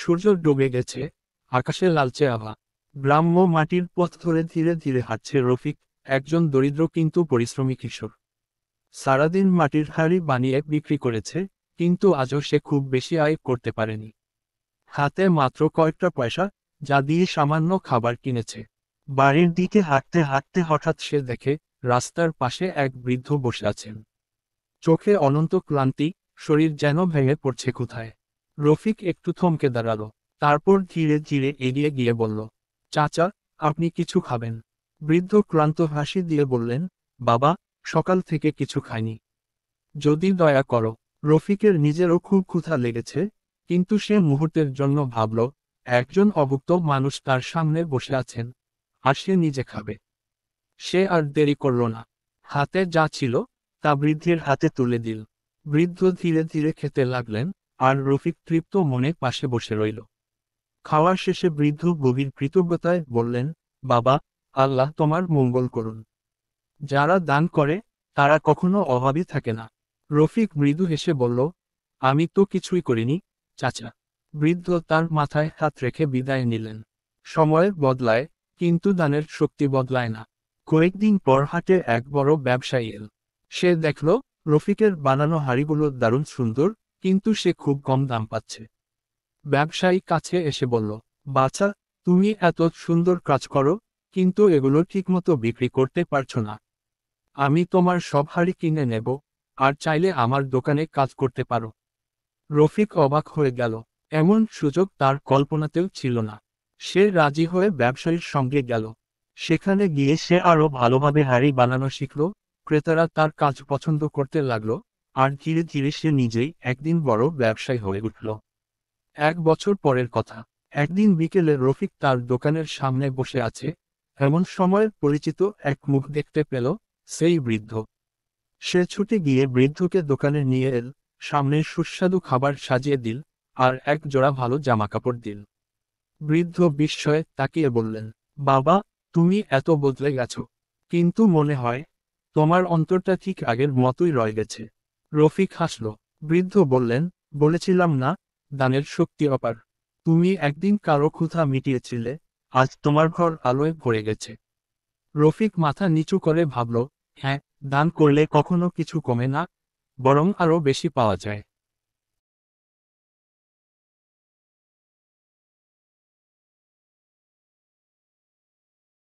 সূর্য ডুবে গেছে, আকাশে লালচে আভা। গ্রাম্য মাটির পথ ধরে ধীরে ধীরে হাঁটছে রফিক, একজন দরিদ্র কিন্তু পরিশ্রমী কিশোর। সারাদিন মাটির হাঁড়ি বানিয়ে বিক্রি করেছে, কিন্তু আজও সে খুব বেশি আয় করতে পারেনি। হাতে মাত্র কয়েকটা পয়সা, যা দিয়ে সামান্য খাবার কিনেছে। বাড়ির দিকে হাঁটতে হাঁটতে হঠাৎ সে দেখে রাস্তার পাশে এক বৃদ্ধ বসে আছেন। চোখে অনন্ত ক্লান্তি, শরীর যেন ভেঙে পড়ছে কোথায়। রফিক একটু থমকে দাঁড়ালো, তারপর ধীরে ধীরে এগিয়ে গিয়ে বলল, চাচা, আপনি কিছু খাবেন? বৃদ্ধ ক্লান্ত হাসি দিয়ে বললেন, বাবা, সকাল থেকে কিছু খাইনি। যদি দয়া করো। রফিকের নিজেরও খুব ক্ষুধা লেগেছে, কিন্তু সে মুহূর্তের জন্য ভাবল, একজন অভুক্ত মানুষ তার সামনে বসে আছেন, আর সে নিজে খাবে। সে আর দেরি করল না। হাতে যা ছিল তা বৃদ্ধের হাতে তুলে দিল। বৃদ্ধ ধীরে ধীরে খেতে লাগলেন, আর রফিক তৃপ্ত মনে পাশে বসে রইল। খাওয়া শেষে বৃদ্ধ গভীর কৃতজ্ঞতায় বললেন, বাবা, আল্লাহ তোমার মঙ্গল করুন। যারা দান করে তারা কখনো অভাবী থাকে না। রফিক মৃদু হেসে বলল, আমি তো কিছুই করিনি, চাচা। বৃদ্ধ তার মাথায় হাত রেখে বিদায় নিলেন। সময় বদলায়, কিন্তু দানের শক্তি বদলায় না। কয়েকদিন পর হাটে এক বড় ব্যবসায়ী এল। সে দেখল রফিকের বানানো হাঁড়িগুলো দারুণ সুন্দর, কিন্তু সে খুব কম দাম পাচ্ছে। ব্যবসায়ী কাছে এসে বলল, বাছা, তুমি এত সুন্দর কাজ করো, কিন্তু এগুলো ঠিকমতো বিক্রি করতে পারছো না। আমি তোমার সব হাঁড়ি কিনে নেব, আর চাইলে আমার দোকানে কাজ করতে পারো। রফিক অবাক হয়ে গেল, এমন সুযোগ তার কল্পনাতেও ছিল না। সে রাজি হয়ে ব্যবসায়ীর সঙ্গে গেল। সেখানে গিয়ে সে আরও ভালোভাবে হাঁড়ি বানানো শিখল। ক্রেতারা তার কাজ পছন্দ করতে লাগল, আর ধীরে ধীরে সে নিজেই একদিন বড় ব্যবসায়ী হয়ে উঠল। 1 বছর পরের কথা। একদিন বিকেলে রফিক তার দোকানের সামনে বসে আছে, এমন সময় পরিচিত এক মুখ দেখতে পেল, সেই বৃদ্ধ। সে ছুটে গিয়ে বৃদ্ধকে দোকানে নিয়ে এল, সামনে সুস্বাদু খাবার সাজিয়ে দিল, আর এক জোড়া ভালো জামাকাপড় দিল। বৃদ্ধ বিস্ময়ে তাকিয়ে বললেন, বাবা, তুমি এত বদলে গেছো, কিন্তু মনে হয় তোমার অন্তরটা ঠিক আগের মতোই রয়ে গেছে। রফিক হাসল। বৃদ্ধ বললেন, বলেছিলাম না, দানের শক্তি অপার। তুমি একদিন কারো ক্ষুধা মিটিয়েছিলে, আজ তোমার ঘর আলোয় ভরে গেছে। রফিক মাথা নিচু করে ভাবল, হ্যাঁ, দান করলে কখনো কিছু কমে না, বরং আরও বেশি পাওয়া যায়।